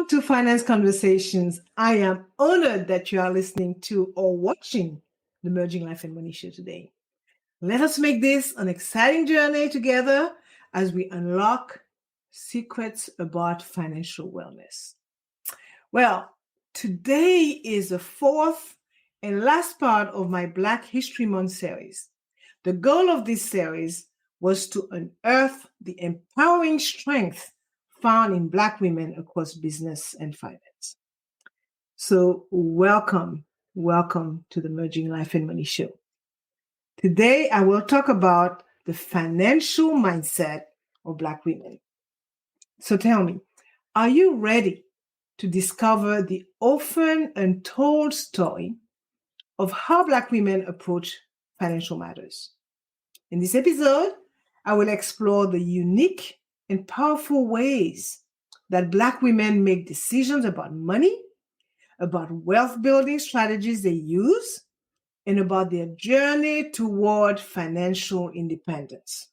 to Finance Conversations. I am honored that you are listening to or watching the Merging Life and Money show today. Let us make this an exciting journey together as we unlock secrets about financial wellness. Well, today is the fourth and last part of my Black History Month series. The goal of this series was to unearth the empowering strength found in Black women across business and finance. So welcome to the Merging Life and Money show. Today, I will talk about the financial mindset of Black women. So tell me, are you ready to discover the often untold story of how Black women approach financial matters? In this episode, I will explore the unique and powerful ways that Black women make decisions about money, about wealth building strategies they use, and about their journey toward financial independence.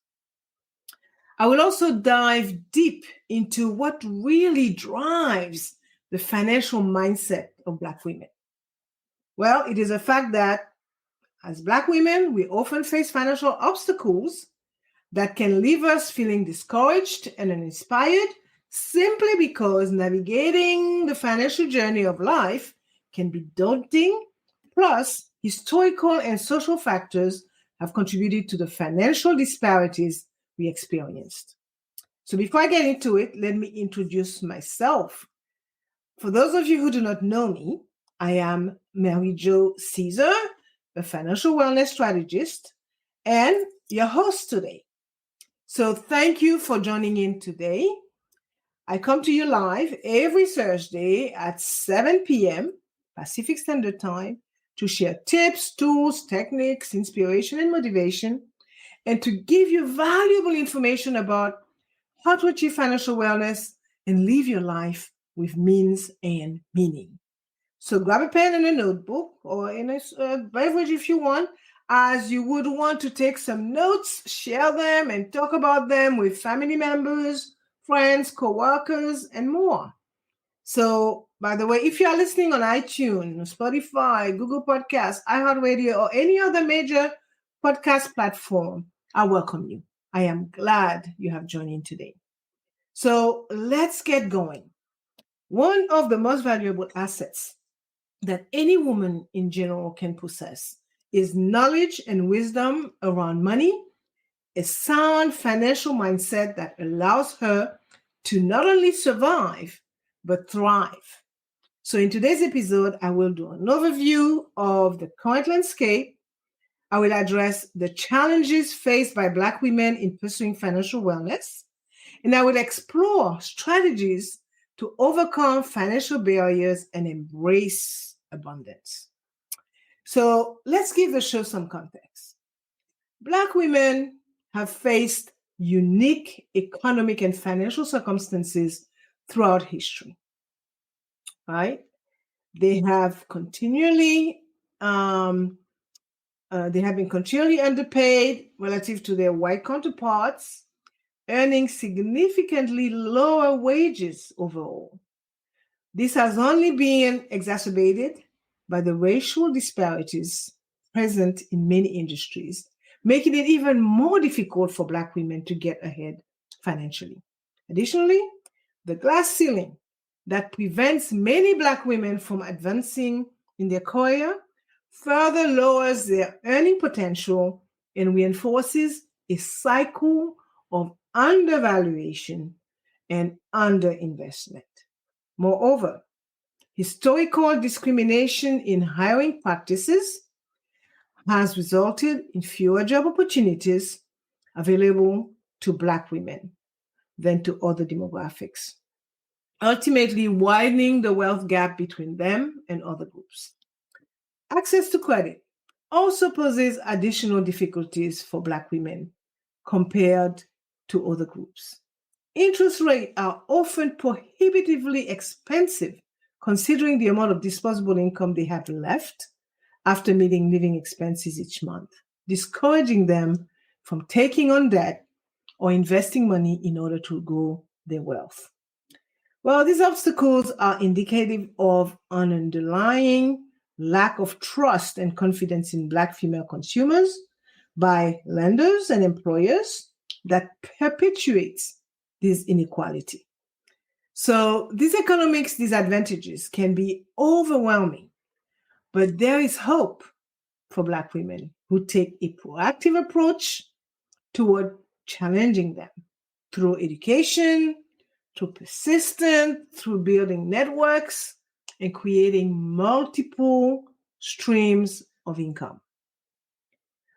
I will also dive deep into what really drives the financial mindset of Black women. Well, it is a fact that as Black women, we often face financial obstacles that can leave us feeling discouraged and uninspired simply because navigating the financial journey of life can be daunting. Plus, historical and social factors have contributed to the financial disparities we experienced. So before I get into it, let me introduce myself. For those of you who do not know me, I am Mary Jo Caesar, a financial wellness strategist, and your host today. So thank you for joining in today. I come to you live every Thursday at 7 p.m. Pacific Standard Time to share tips, tools, techniques, inspiration, and motivation, and to give you valuable information about how to achieve financial wellness and live your life with means and meaning. So grab a pen and a notebook or in a beverage if you want, as you would want to take some notes, share them, and talk about them with family members, friends, co-workers, and more. So, by the way, if you are listening on iTunes, Spotify, Google Podcasts, iHeartRadio, or any other major podcast platform, I welcome you. I am glad you have joined in today. So let's get going. One of the most valuable assets that any woman in general can possess is knowledge and wisdom around money, a sound financial mindset that allows her to not only survive, but thrive. So in today's episode, I will do an overview of the current landscape. I will address the challenges faced by Black women in pursuing financial wellness, and I will explore strategies to overcome financial barriers and embrace abundance. So let's give the show some context. Black women have faced unique economic and financial circumstances throughout history, right? They have continually, they have been continually underpaid relative to their white counterparts, earning significantly lower wages overall. This has only been exacerbated by the racial disparities present in many industries, making it even more difficult for Black women to get ahead financially. Additionally, the glass ceiling that prevents many Black women from advancing in their career further lowers their earning potential and reinforces a cycle of undervaluation and underinvestment. Moreover, historical discrimination in hiring practices has resulted in fewer job opportunities available to Black women than to other demographics, ultimately widening the wealth gap between them and other groups. Access to credit also poses additional difficulties for Black women compared to other groups. Interest rates are often prohibitively expensive considering the amount of disposable income they have left after meeting living expenses each month, discouraging them from taking on debt or investing money in order to grow their wealth. Well, these obstacles are indicative of an underlying lack of trust and confidence in Black female consumers by lenders and employers that perpetuates this inequality. So, these economic disadvantages can be overwhelming, but there is hope for Black women who take a proactive approach toward challenging them through education, through persistence, through building networks, and creating multiple streams of income.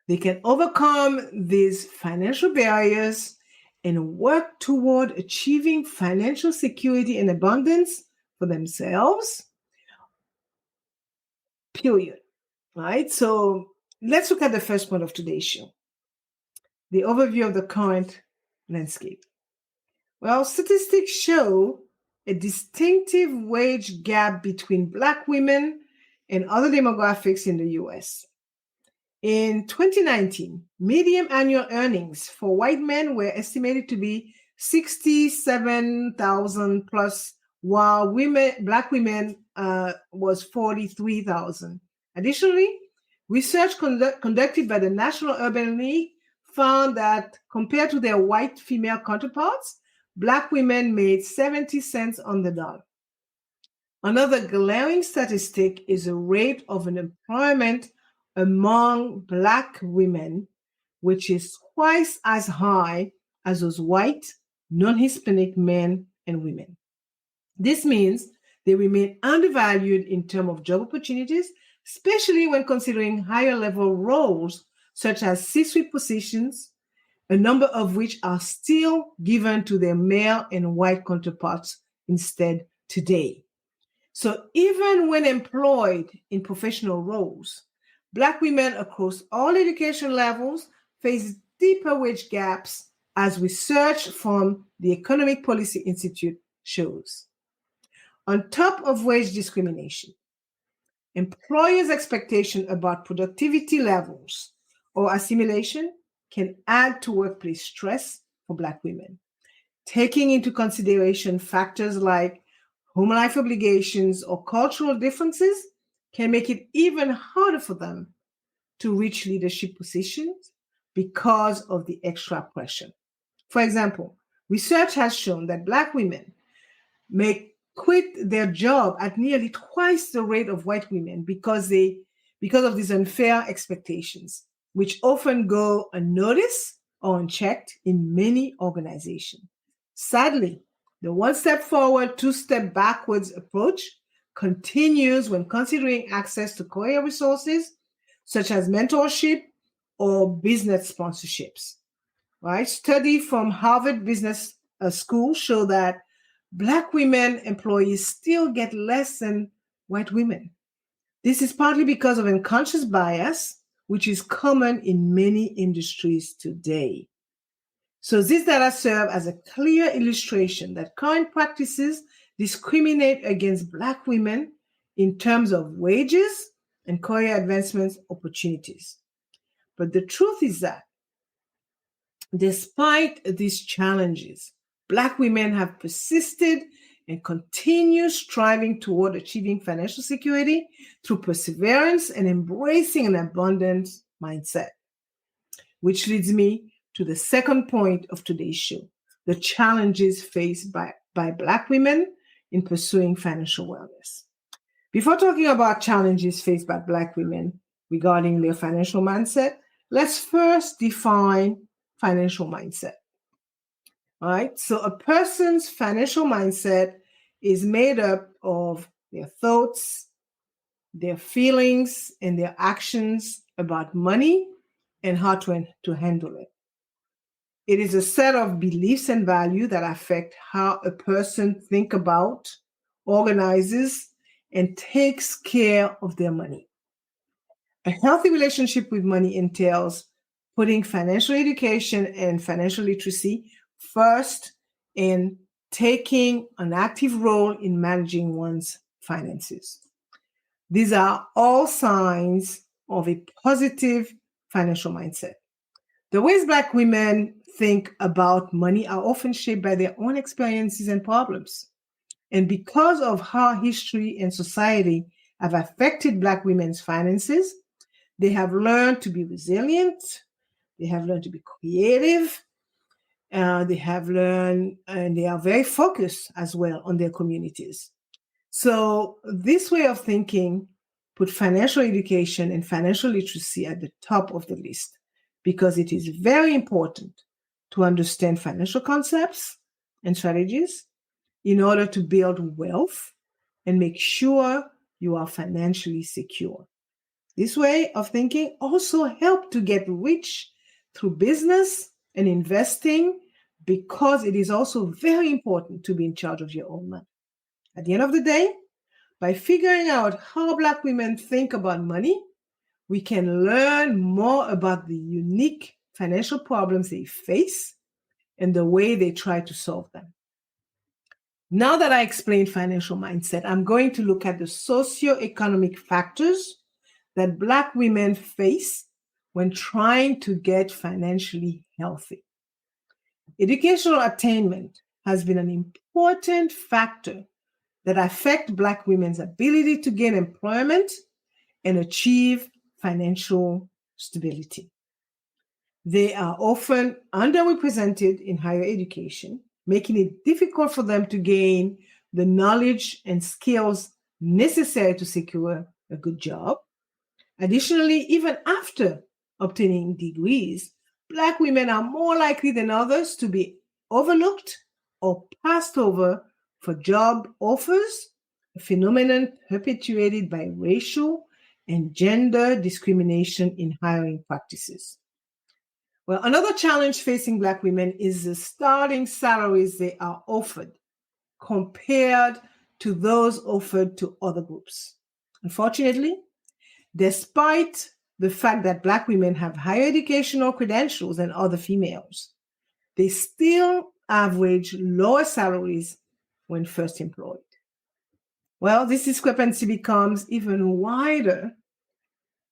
They can overcome these financial barriers and work toward achieving financial security and abundance for themselves, period. Right? So let's look at the first point of today's show, the overview of the current landscape. Well, statistics show a distinctive wage gap between Black women and other demographics in the US. In 2019, median annual earnings for white men were estimated to be 67,000 plus, while Black women was 43,000. Additionally, research conducted by the National Urban League found that compared to their white female counterparts, Black women made 70 cents on the dollar. Another glaring statistic is the rate of unemployment among Black women, which is twice as high as those white, non-Hispanic men and women. This means they remain undervalued in terms of job opportunities, especially when considering higher level roles such as C-suite positions, a number of which are still given to their male and white counterparts instead today. So even when employed in professional roles, Black women across all education levels face deeper wage gaps, as research from the Economic Policy Institute shows. On top of wage discrimination, employers' expectation about productivity levels or assimilation can add to workplace stress for Black women. Taking into consideration factors like home life obligations or cultural differences can make it even harder for them to reach leadership positions because of the extra pressure. For example, research has shown that Black women may quit their job at nearly twice the rate of white women because of these unfair expectations, which often go unnoticed or unchecked in many organizations. Sadly, the one step forward, two step backwards approach continues when considering access to career resources such as mentorship or business sponsorships. Right? Study from Harvard Business School show that Black women employees still get less than white women. This is partly because of unconscious bias, which is common in many industries today. So these data serve as a clear illustration that current practices discriminate against Black women in terms of wages and career advancement opportunities. But the truth is that despite these challenges, Black women have persisted and continue striving toward achieving financial security through perseverance and embracing an abundance mindset. Which leads me to the second point of today's show, the challenges faced by Black women in pursuing financial wellness. Before talking about challenges faced by Black women regarding their financial mindset, let's first define financial mindset. All right, so a person's financial mindset is made up of their thoughts, their feelings, and their actions about money and how to handle it. It is a set of beliefs and values that affect how a person thinks about, organizes, and takes care of their money. A healthy relationship with money entails putting financial education and financial literacy first and taking an active role in managing one's finances. These are all signs of a positive financial mindset. The ways Black women think about money are often shaped by their own experiences and problems. And because of how history and society have affected Black women's finances, they have learned to be resilient, they have learned to be creative, they have learned, and they are very focused as well on their communities. So this way of thinking put financial education and financial literacy at the top of the list because it is very important to understand financial concepts and strategies in order to build wealth and make sure you are financially secure. This way of thinking also helps to get rich through business and investing because it is also very important to be in charge of your own money. At the end of the day, by figuring out how Black women think about money, we can learn more about the unique financial problems they face and the way they try to solve them. Now that I explained financial mindset, I'm going to look at the socioeconomic factors that Black women face when trying to get financially healthy. Educational attainment has been an important factor that affect Black women's ability to gain employment and achieve financial stability. They are often underrepresented in higher education, making it difficult for them to gain the knowledge and skills necessary to secure a good job. Additionally, even after obtaining degrees, Black women are more likely than others to be overlooked or passed over for job offers, a phenomenon perpetuated by racial and gender discrimination in hiring practices. Well, another challenge facing Black women is the starting salaries they are offered compared to those offered to other groups. Unfortunately, despite the fact that Black women have higher educational credentials than other females, they still average lower salaries when first employed. Well, this discrepancy becomes even wider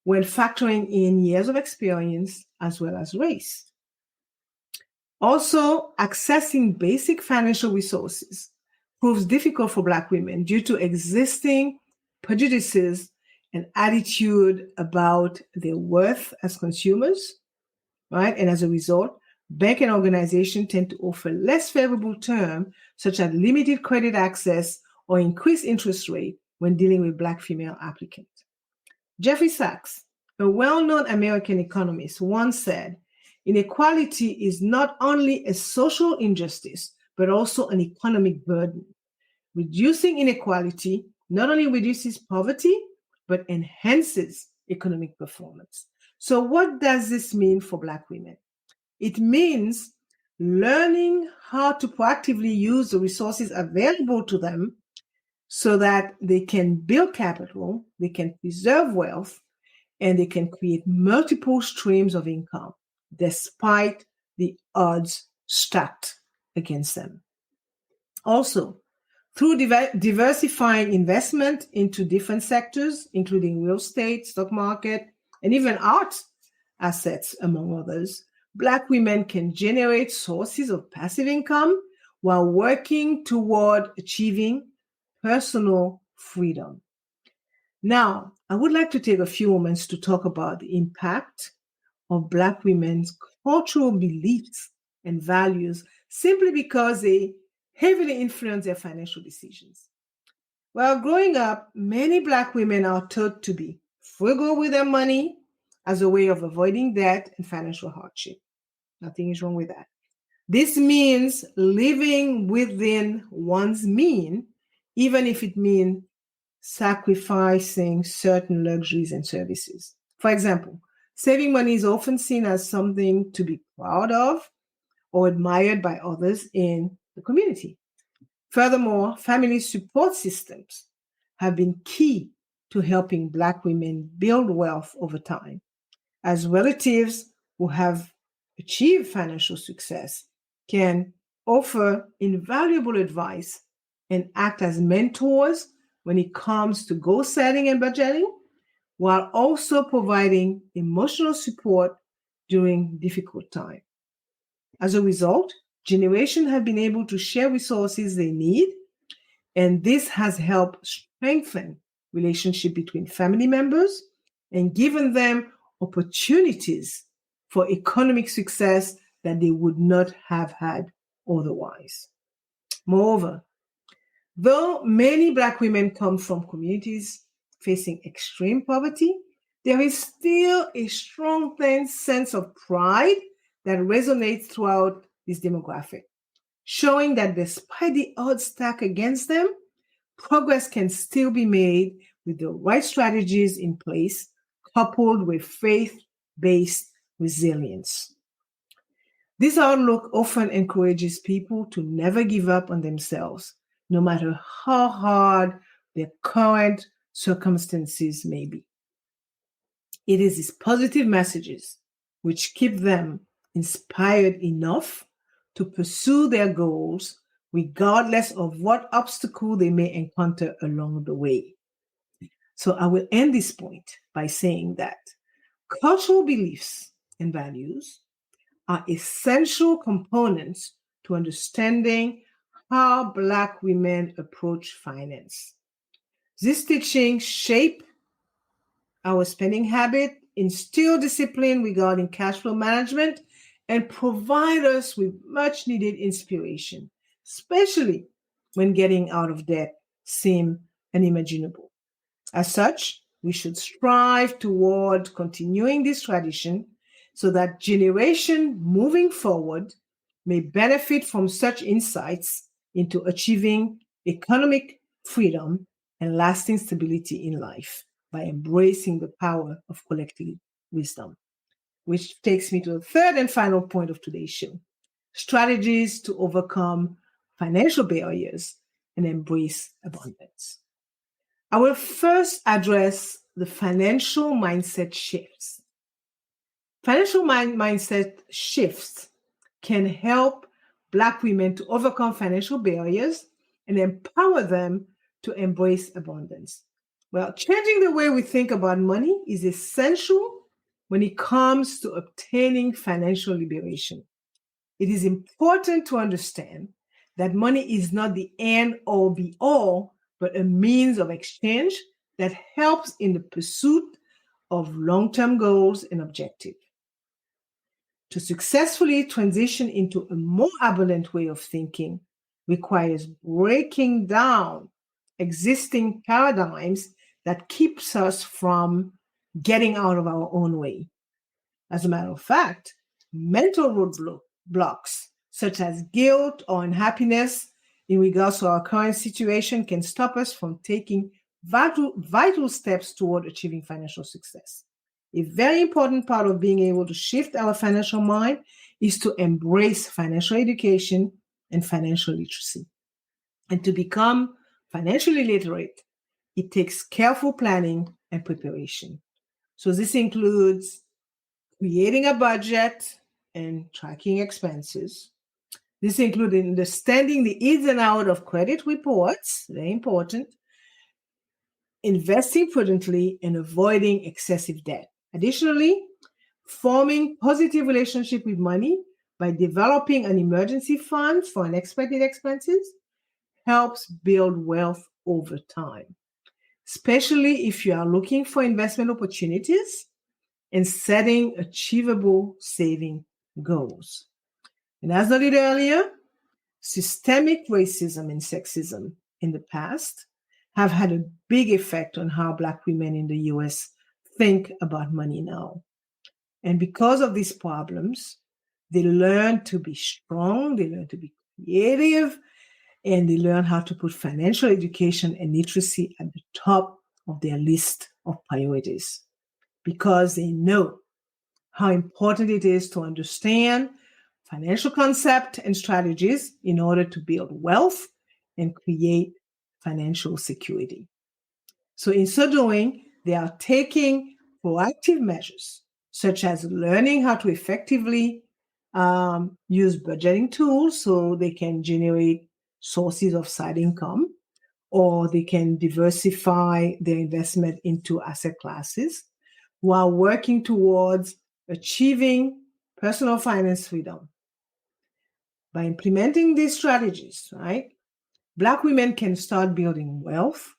when factoring in years of experience as well as race. Also, accessing basic financial resources proves difficult for Black women due to existing prejudices and attitude about their worth as consumers, right? And as a result, bank and organizations tend to offer less favorable terms, such as limited credit access or increased interest rate when dealing with Black female applicants. Jeffrey Sachs, a well-known American economist, once said, "Inequality is not only a social injustice, but also an economic burden. Reducing inequality not only reduces poverty, but enhances economic performance." So what does this mean for Black women? It means learning how to proactively use the resources available to them so that they can build capital, they can preserve wealth, and they can create multiple streams of income despite the odds stacked against them. Also, through diversifying investment into different sectors, including real estate, stock market, and even art assets, among others, Black women can generate sources of passive income while working toward achieving personal freedom. Now, I would like to take a few moments to talk about the impact of Black women's cultural beliefs and values simply because they heavily influence their financial decisions. Well, growing up, many Black women are taught to be frugal with their money as a way of avoiding debt and financial hardship. Nothing is wrong with that. This means living within one's means, even if it means sacrificing certain luxuries and services. For example, saving money is often seen as something to be proud of or admired by others in the community. Furthermore, family support systems have been key to helping Black women build wealth over time, as relatives who have achieved financial success can offer invaluable advice and act as mentors when it comes to goal setting and budgeting, while also providing emotional support during difficult times. As a result, generations have been able to share resources they need And this has helped strengthen relationship between family members and given them opportunities for economic success that they would not have had otherwise. Moreover, though many Black women come from communities facing extreme poverty, there is still a strong sense of pride that resonates throughout this demographic, showing that despite the odds stacked against them, progress can still be made with the right strategies in place, coupled with faith-based resilience. This outlook often encourages people to never give up on themselves, no matter how hard their current circumstances may be. It is these positive messages which keep them inspired enough to pursue their goals regardless of what obstacle they may encounter along the way. So I will end this point by saying that cultural beliefs and values are essential components to understanding how Black women approach finance. This teaching shape our spending habit, instill discipline regarding cash flow management, and provide us with much needed inspiration, especially when getting out of debt seems unimaginable. As such, we should strive toward continuing this tradition so that generation moving forward may benefit from such insights into achieving economic freedom and lasting stability in life by embracing the power of collective wisdom. Which takes me to the third and final point of today's show: strategies to overcome financial barriers and embrace abundance. I will first address the financial mindset shifts. Financial mindset shifts can help Black women to overcome financial barriers and empower them to embrace abundance. Well, changing the way we think about money is essential when it comes to obtaining financial liberation. It is important to understand that money is not the end all be all, but a means of exchange that helps in the pursuit of long-term goals and objectives. To successfully transition into a more abundant way of thinking requires breaking down existing paradigms that keeps us from getting out of our own way. As a matter of fact, mental roadblocks such as guilt or unhappiness in regards to our current situation can stop us from taking vital steps toward achieving financial success. A very important part of being able to shift our financial mind is to embrace financial education and financial literacy. And to become financially literate, it takes careful planning and preparation. So this includes creating a budget and tracking expenses. This includes understanding the ins and outs of credit reports, very important, investing prudently, and avoiding excessive debt. Additionally, forming positive relationship with money by developing an emergency fund for unexpected expenses helps build wealth over time, especially if you are looking for investment opportunities and setting achievable saving goals. And as noted earlier, systemic racism and sexism in the past have had a big effect on how Black women in the US think about money now. And because of these problems, they learn to be strong, they learn to be creative, and they learn how to put financial education and literacy at the top of their list of priorities because they know how important it is to understand financial concepts and strategies in order to build wealth and create financial security. So in so doing, they are taking proactive measures, such as learning how to effectively use budgeting tools so they can generate sources of side income, or they can diversify their investment into asset classes while working towards achieving personal finance freedom. By implementing these strategies, right, Black women can start building wealth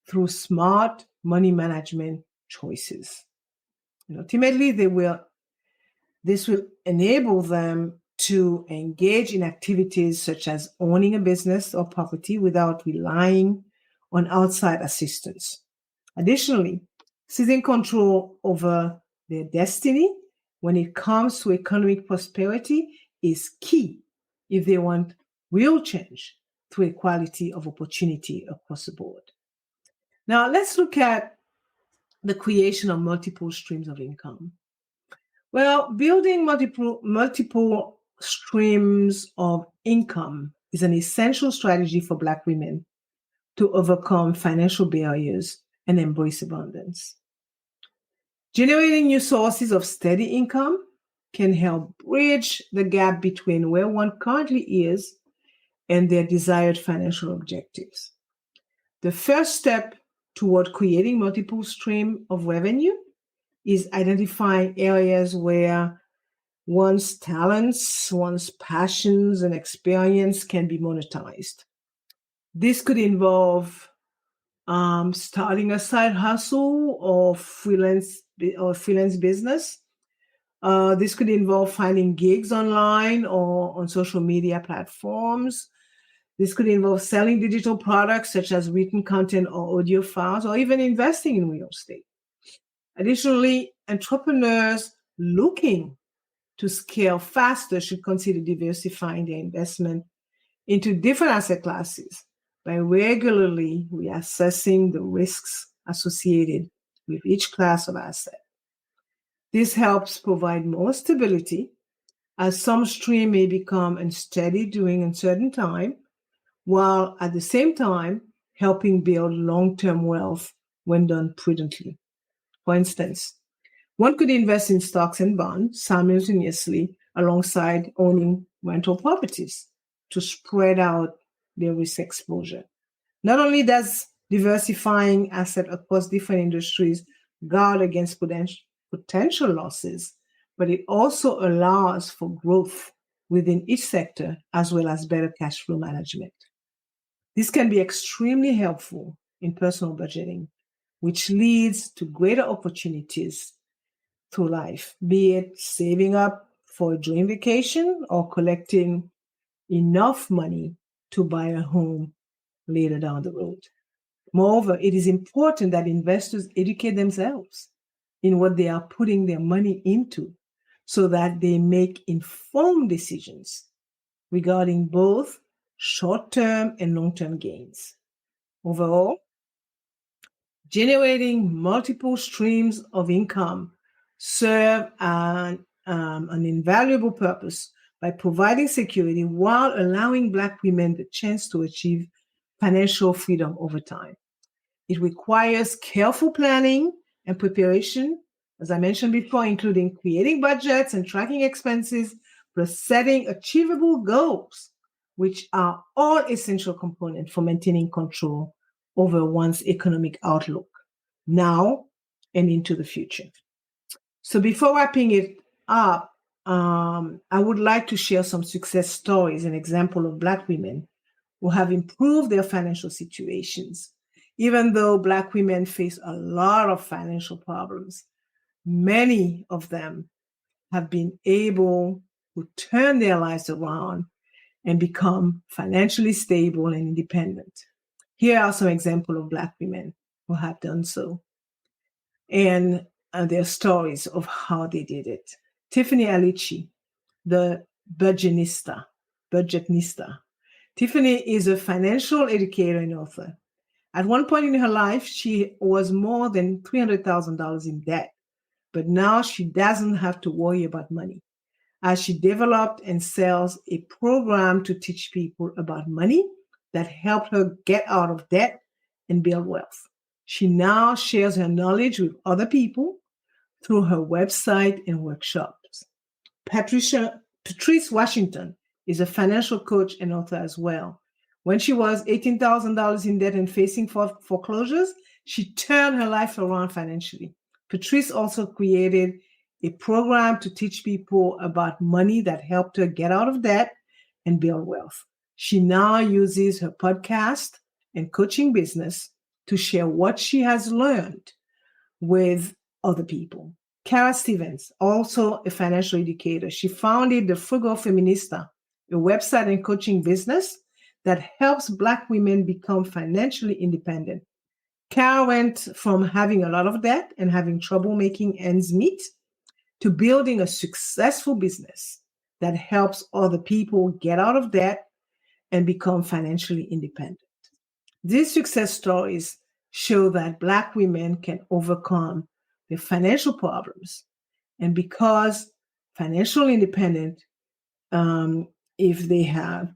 through smart money management choices. And ultimately, this will enable them to engage in activities such as owning a business or property without relying on outside assistance. Additionally, seizing control over their destiny when it comes to economic prosperity is key if they want real change through equality of opportunity across the board. Now, let's look at the creation of multiple streams of income. Well, building multiple streams of income is an essential strategy for Black women to overcome financial barriers and embrace abundance. Generating new sources of steady income can help bridge the gap between where one currently is and their desired financial objectives. The first step toward creating multiple streams of revenue is identifying areas where one's talents, one's passions, and experience can be monetized. This could involve starting a side hustle or freelance business. This could involve finding gigs online or on social media platforms. This could involve selling digital products such as written content or audio files, or even investing in real estate. Additionally, entrepreneurs looking to scale faster should consider diversifying their investment into different asset classes by regularly reassessing the risks associated with each class of asset. This helps provide more stability, as some stream may become unsteady during a certain time, while at the same time helping build long-term wealth when done prudently. For instance, one could invest in stocks and bonds simultaneously alongside owning rental properties to spread out their risk exposure. Not only does diversifying assets across different industries guard against potential losses, but it also allows for growth within each sector as well as better cash flow management. This can be extremely helpful in personal budgeting, which leads to greater opportunities through life, be it saving up for a dream vacation or collecting enough money to buy a home later down the road. Moreover, it is important that investors educate themselves in what they are putting their money into so that they make informed decisions regarding both short-term and long-term gains. Overall, generating multiple streams of income serve an invaluable purpose by providing security while allowing Black women the chance to achieve financial freedom over time. It requires careful planning and preparation, as I mentioned before, including creating budgets and tracking expenses, plus setting achievable goals, which are all essential components for maintaining control over one's economic outlook now and into the future. So before wrapping it up, I would like to share some success stories and examples of Black women who have improved their financial situations. Even though Black women face a lot of financial problems, many of them have been able to turn their lives around and become financially stable and independent. Here are some examples of Black women who have done so and their stories of how they did it. Tiffany Aliche, the Budgetnista. Tiffany is a financial educator and author. At one point in her life, she was more than $300,000 in debt, but now she doesn't have to worry about money, as she developed and sells a program to teach people about money that helped her get out of debt and build wealth. She now shares her knowledge with other people through her website and workshops. Patrice Washington is a financial coach and author as well. When she was $18,000 in debt and facing foreclosures, she turned her life around financially. Patrice also created a program to teach people about money that helped her get out of debt and build wealth. She now uses her podcast and coaching business to share what she has learned with other people. Kara Stevens, also a financial educator, she founded the Frugal Feminista, a website and coaching business that helps Black women become financially independent. Kara went from having a lot of debt and having trouble making ends meet to building a successful business that helps other people get out of debt and become financially independent. These success stories show that Black women can overcome their financial problems. And because financial independent, if they have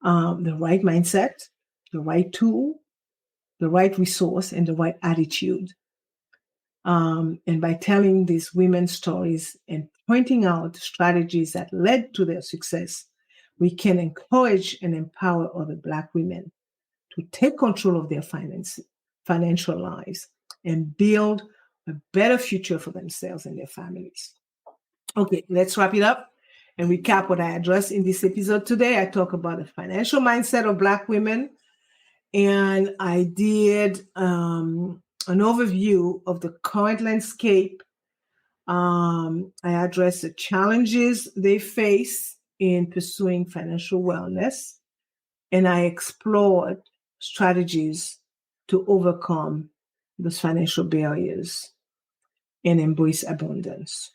the right mindset, the right tool, the right resource, and the right attitude, and by telling these women's stories and pointing out strategies that led to their success, we can encourage and empower other Black women to take control of their financial lives and build a better future for themselves and their families. Okay, let's wrap it up and recap what I addressed in this episode today. I talk about the financial mindset of Black women, and I did an overview of the current landscape. I addressed the challenges they face in pursuing financial wellness, and I explored strategies to overcome those financial barriers and embrace abundance.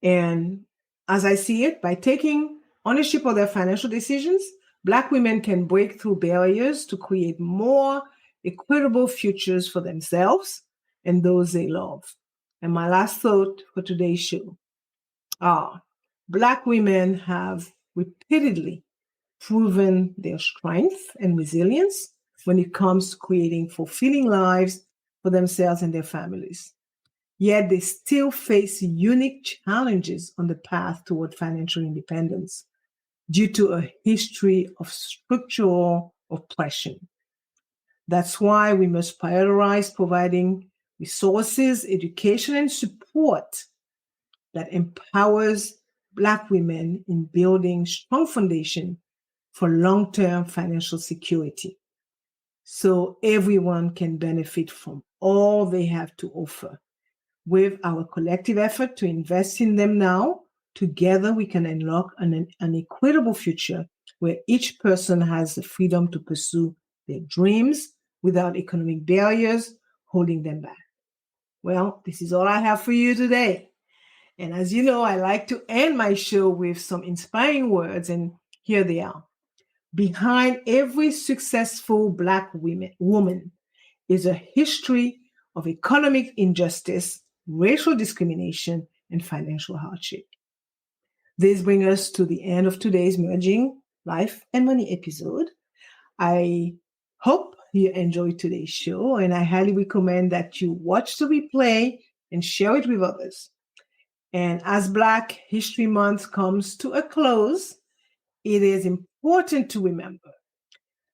And as I see it, by taking ownership of their financial decisions, Black women can break through barriers to create more equitable futures for themselves and those they love. And my last thought for today's show are Black women have repeatedly proven their strength and resilience when it comes to creating fulfilling lives for themselves and their families. Yet they still face unique challenges on the path toward financial independence due to a history of structural oppression. That's why we must prioritize providing resources, education, and support that empowers Black women in building strong foundation for long-term financial security, so everyone can benefit from all they have to offer. With our collective effort to invest in them now, together we can unlock an equitable future where each person has the freedom to pursue their dreams without economic barriers holding them back. Well, this is all I have for you today. And as you know, I like to end my show with some inspiring words, and here they are. Behind every successful Black woman is a history of economic injustice, racial discrimination, and financial hardship. This brings us to the end of today's Merging Life and Money episode. I hope you enjoyed today's show, and I highly recommend that you watch the replay and share it with others. And as Black History Month comes to a close, it is important to remember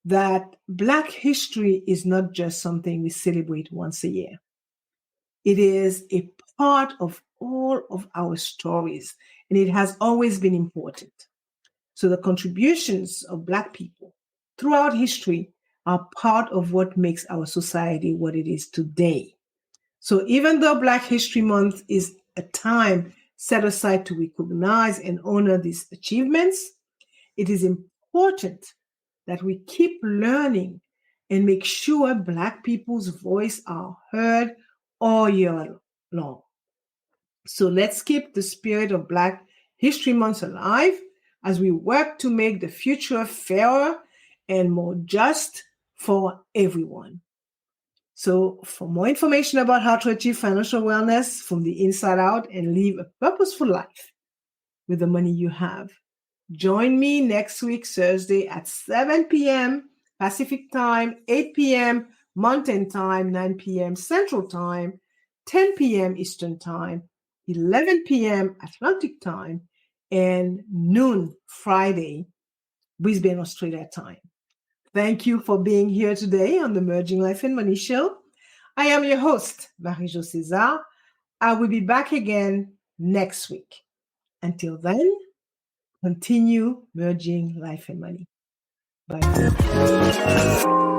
that Black history is not just something we celebrate once a year. It is a part of all of our stories, and it has always been important. So the contributions of Black people throughout history are part of what makes our society what it is today. So even though Black History Month is a time set aside to recognize and honor these achievements, it is important that we keep learning and make sure Black people's voice are heard all year long. So let's keep the spirit of Black History Month alive as we work to make the future fairer and more just for everyone. So for more information about how to achieve financial wellness from the inside out and live a purposeful life with the money you have, join me next week, Thursday at 7 p.m. Pacific Time, 8 p.m. Mountain Time, 9 p.m. Central Time, 10 p.m. Eastern Time, 11 p.m. Atlantic Time, and noon Friday, Brisbane, Australia time. Thank you for being here today on the Merging Life and Money Show. I am your host, Marie-Jo César. I will be back again next week. Until then, continue merging life and money. Bye.